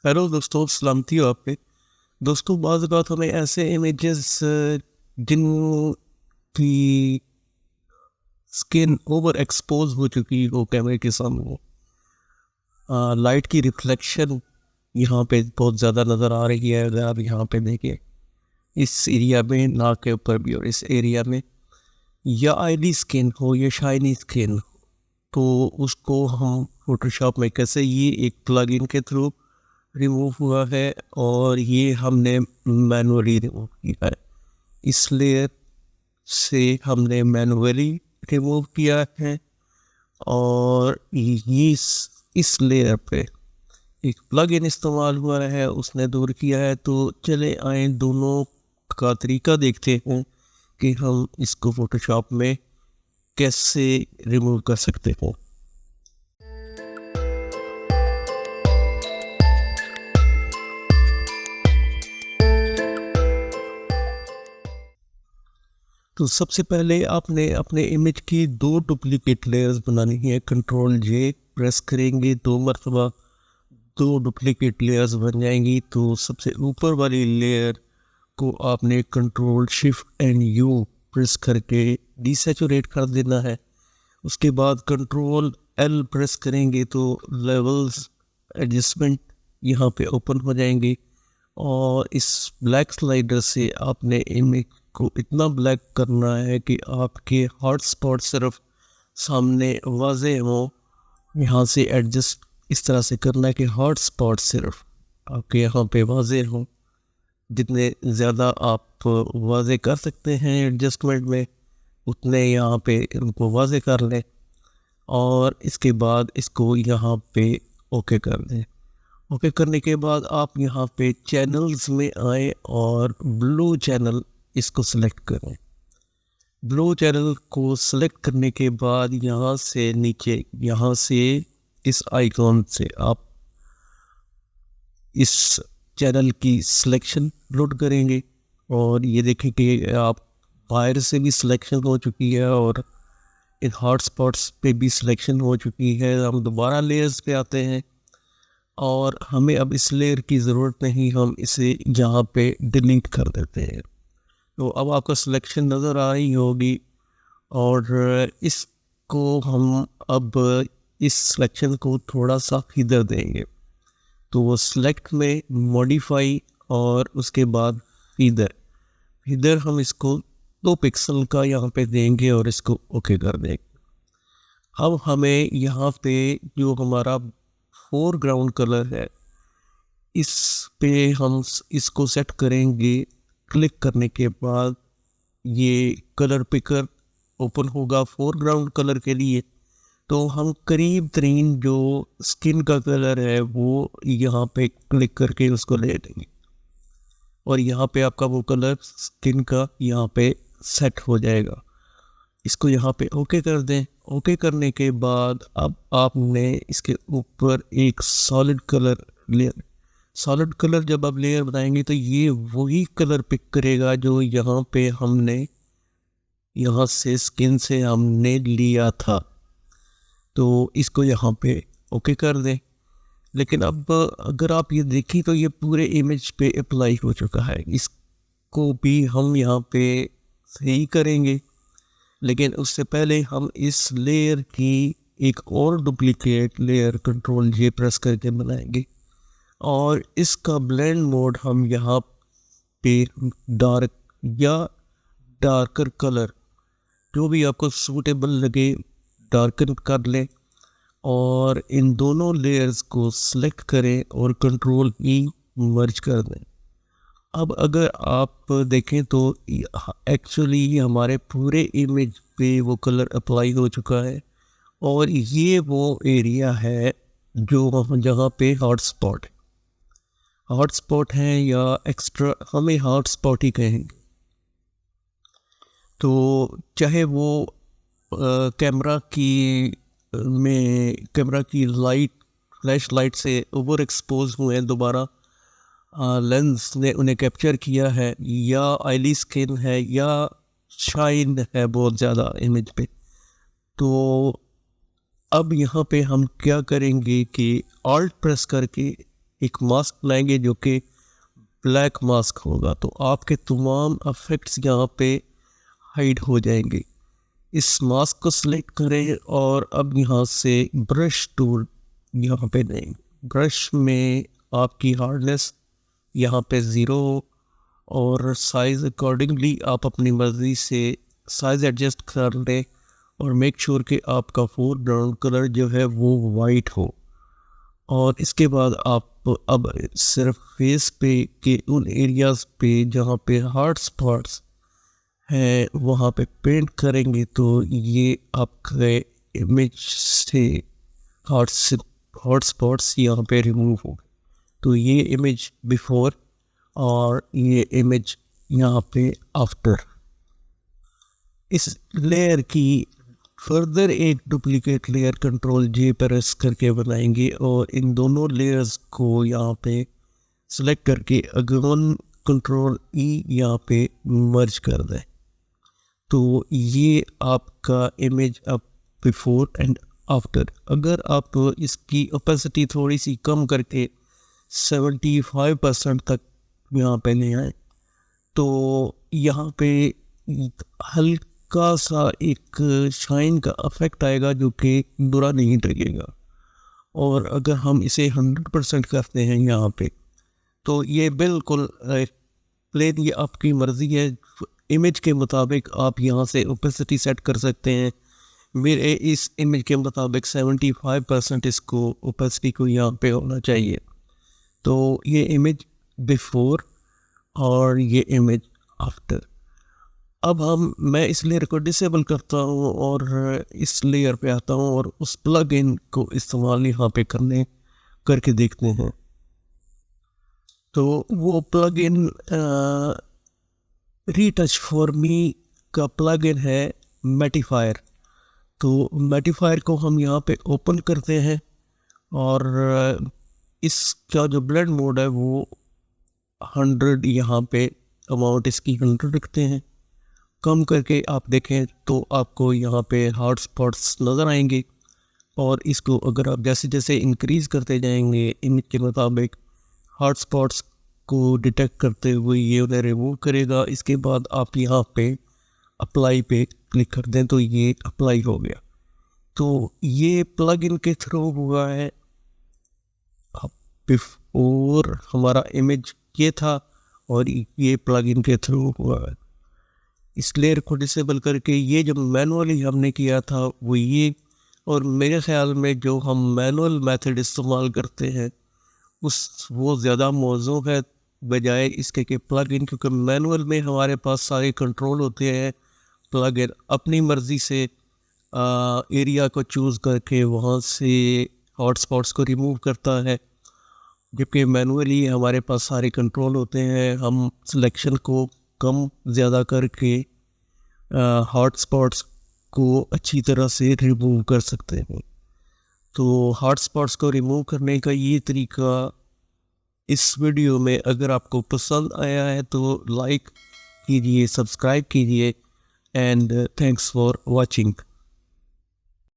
Hello दोस्तों, सलामती हो आप पे। दोस्तों, बाज़ बात हमें ऐसे इमेजेस जिनकी स्किन ओवर एक्सपोज हो चुकी हो कैमरे के सामने, लाइट की रिफ्लेक्शन यहाँ पे बहुत ज़्यादा नज़र आ रही है। अगर आप यहाँ पे देखें, इस एरिया में, नाक के ऊपर भी, और इस एरिया में, या ऑयली स्किन हो या शाइनी स्किन हो, तो उसको हम फोटोशॉप में कैसे, ये एक प्लगइन के थ्रू रिमूव हुआ है और ये हमने मैनुअली रिमूव किया है। इस लेयर से हमने मैनुअली रिमूव किया है और ये इस लेयर पे एक प्लग इन इस्तेमाल हुआ है, उसने दूर किया है। तो चले आए दोनों का तरीका देखते हैं कि हम इसको फोटोशॉप में कैसे रिमूव कर सकते हैं। तो सबसे पहले आपने अपने इमेज की दो डुप्लीकेट लेयर्स बनानी है। कंट्रोल जे प्रेस करेंगे 2 मरतबा, दो डुप्लीकेट लेयर्स बन जाएंगी। तो सबसे ऊपर वाली लेयर को आपने control shift and you press करके डिसैचुरेट कर देना है। उसके बाद कंट्रोल एल प्रेस करेंगे तो लेवल्स एडजस्टमेंट यहाँ पे ओपन हो जाएंगे और इस ब्लैक स्लाइडर से आपने इमेज को इतना ब्लैक करना है कि आपके हॉट स्पॉट सिर्फ सामने वाजे हो। यहाँ से एडजस्ट इस तरह से करना है कि हॉट स्पॉट सिर्फ आपके यहाँ पे वाजे हो। जितने ज़्यादा आप वाजे कर सकते हैं एडजस्टमेंट में, उतने यहाँ पे इनको वाजे कर लें और इसके बाद इसको यहाँ पे ओके कर दें। ओके करने के बाद आप यहाँ पे चैनल्स में आए और ब्लू चैनल इसको सेलेक्ट करें। ब्लू चैनल को सेलेक्ट करने के बाद यहाँ से नीचे, यहाँ से इस आइकॉन से आप इस चैनल की सिलेक्शन लोड करेंगे और ये देखें कि आप बाहर से भी सिलेक्शन हो चुकी है और इन हॉट स्पॉट्स पे भी सिलेक्शन हो चुकी है। हम दोबारा लेयर्स पे आते हैं और हमें अब इस लेयर की ज़रूरत नहीं, हम इसे यहाँ पे डिलीट कर देते हैं। तो अब आपको सिलेक्शन नज़र आ रही होगी और इसको हम अब इस सिलेक्शन को थोड़ा सा इधर देंगे। तो वो सिलेक्ट में मॉडिफाई और उसके बाद इधर इधर हम इसको 2 पिक्सल का यहाँ पे देंगे और इसको ओके कर देंगे। अब हमें यहाँ पे जो हमारा फोरग्राउंड कलर है, इस पे हम इसको सेट करेंगे। क्लिक करने के बाद ये कलर पिकर ओपन होगा फोरग्राउंड कलर के लिए। तो हम करीब तरीन जो स्किन का कलर है वो यहाँ पे क्लिक करके उसको ले लेंगे और यहाँ पे आपका वो कलर स्किन का यहाँ पे सेट हो जाएगा। इसको यहाँ पे ओके कर दें। ओके करने के बाद अब आपने इसके ऊपर एक solid colour layer, solid colour जब आप लेयर बनाएंगे तो ये वही कलर पिक करेगा जो यहाँ पे हमने, यहाँ से स्किन से हमने लिया था। तो इसको यहाँ पे ओके कर दें। लेकिन अब अगर आप ये देखें तो ये पूरे इमेज पे अप्लाई हो चुका है। इसको भी हम यहाँ पे सही करेंगे, लेकिन उससे पहले हम इस लेयर की एक और डुप्लीकेट लेयर कंट्रोल जे प्रेस करके बनाएंगे और इसका ब्लेंड मोड हम यहाँ पे डार्क या डार्कर कलर, जो भी आपको सूटेबल लगे, डार्कन कर लें और इन दोनों लेयर्स को सिलेक्ट करें और कंट्रोल ई मर्ज कर दें। अब अगर आप देखें तो एक्चुअली हमारे पूरे इमेज पे वो कलर अप्लाई हो चुका है और ये वो एरिया है जो जहाँ पे हॉट स्पॉट है, हॉट स्पॉट है या एक्स्ट्रा, हमें हॉट स्पॉट ही कहेंगे। तो चाहे वो कैमरा की लाइट, फ्लैश लाइट से ओवर एक्सपोज हुए हैं, दोबारा लेंस ने उन्हें कैप्चर किया है, या ऑयली स्किन है, या शाइन है बहुत ज़्यादा इमेज पे। तो अब यहाँ पे हम क्या करेंगे कि ऑल्ट प्रेस करके एक मास्क लाएंगे जो कि ब्लैक मास्क होगा, तो आपके तमाम इफेक्ट्स यहाँ पे हाइड हो जाएंगे। इस मास्क को सिलेक्ट करें और अब यहाँ से ब्रश टूल यहाँ पे दें। ब्रश में आपकी हार्डनेस यहाँ पे 0 और साइज़ अकॉर्डिंगली आप अपनी मर्ज़ी से साइज़ एडजस्ट कर लें और मेक श्योर कि आपका फोरग्राउंड कलर जो है वो वाइट हो। और इसके बाद आप अब सिर्फ फेस पे के उन एरियाज़ पे जहाँ पे हार्ड स्पॉट्स हैं वहाँ पे पेंट करेंगे, तो ये आपके इमेज से हॉट स्पॉट्स यहाँ पे रिमूव हो गए। तो ये इमेज बिफोर और ये इमेज यहाँ पे आफ्टर। इस लेयर की फर्दर एक duplicate layer control J press करके बनाएंगे और इन दोनों लेयर्स को यहाँ पे सेलेक्ट करके अगेन कंट्रोल E यहाँ पे मर्ज कर दें। तो ये आपका इमेज अब बिफोर एंड आफ्टर। अगर आप इसकी ओपेसिटी थोड़ी सी कम करके 75% तक यहाँ पे ले आए तो यहाँ पे हल्का सा एक शाइन का इफेक्ट आएगा जो कि बुरा नहीं लगेगा। और अगर हम इसे 100% करते हैं यहाँ पे तो ये बिल्कुल प्लेन, ये आपकी मर्ज़ी है, इमेज के मुताबिक आप यहाँ से ओपेसिटी सेट कर सकते हैं। मेरे इस इमेज के मुताबिक 75% इसको ओपेसिटी को यहाँ पे होना चाहिए। तो ये इमेज बिफोर और ये इमेज आफ्टर। अब मैं इस लेयर को डिसेबल करता हूँ और इस लेयर पे आता हूँ और उस प्लग इन को इस्तेमाल यहाँ पे करके देखते हैं। तो वो plug in retouch for me का प्लग इन है मैटिफायर। तो मैटिफायर को हम यहाँ पे ओपन करते हैं और इसका जो ब्लेंड मोड है वो 100 यहाँ पे अमाउंट इसकी 100 रखते हैं। कम करके आप देखें तो आपको यहाँ पे हॉट स्पॉट्स नज़र आएंगे और इसको अगर आप जैसे जैसे इंक्रीज़ करते जाएंगे इमेज के मुताबिक हॉट स्पॉट्स को डिटेक्ट करते हुए ये उन्हें रिमूव करेगा। इसके बाद आप यहाँ पे अप्लाई पे क्लिक कर दें तो ये अप्लाई हो गया। तो ये प्लग इन के थ्रू हुआ है। बिफोर हमारा इमेज ये था और ये प्लग इन के थ्रू हुआ है। इस लेयर को डिसेबल करके ये जो मैनुअली हमने किया था वो ये, और मेरे ख्याल में जो हम मैनुअल मेथड इस्तेमाल करते हैं वो ज़्यादा मौजू है बजाय इसके कि प्लग इन, क्योंकि मैनुअल में हमारे पास सारे कंट्रोल होते हैं। प्लग इन अपनी मर्ज़ी से एरिया को चूज़ करके वहाँ से हॉट स्पॉट्स को रिमूव करता है, जबकि मैनुअली हमारे पास सारे कंट्रोल होते हैं। हम सिलेक्शन को कम ज़्यादा करके हॉट स्पॉट्स को अच्छी तरह से रिमूव कर सकते हैं। तो हॉट स्पॉट्स को रिमूव करने का ये तरीका इस वीडियो में अगर आपको पसंद आया है तो लाइक कीजिए, सब्सक्राइब कीजिए एंड थैंक्स फॉर वॉचिंग।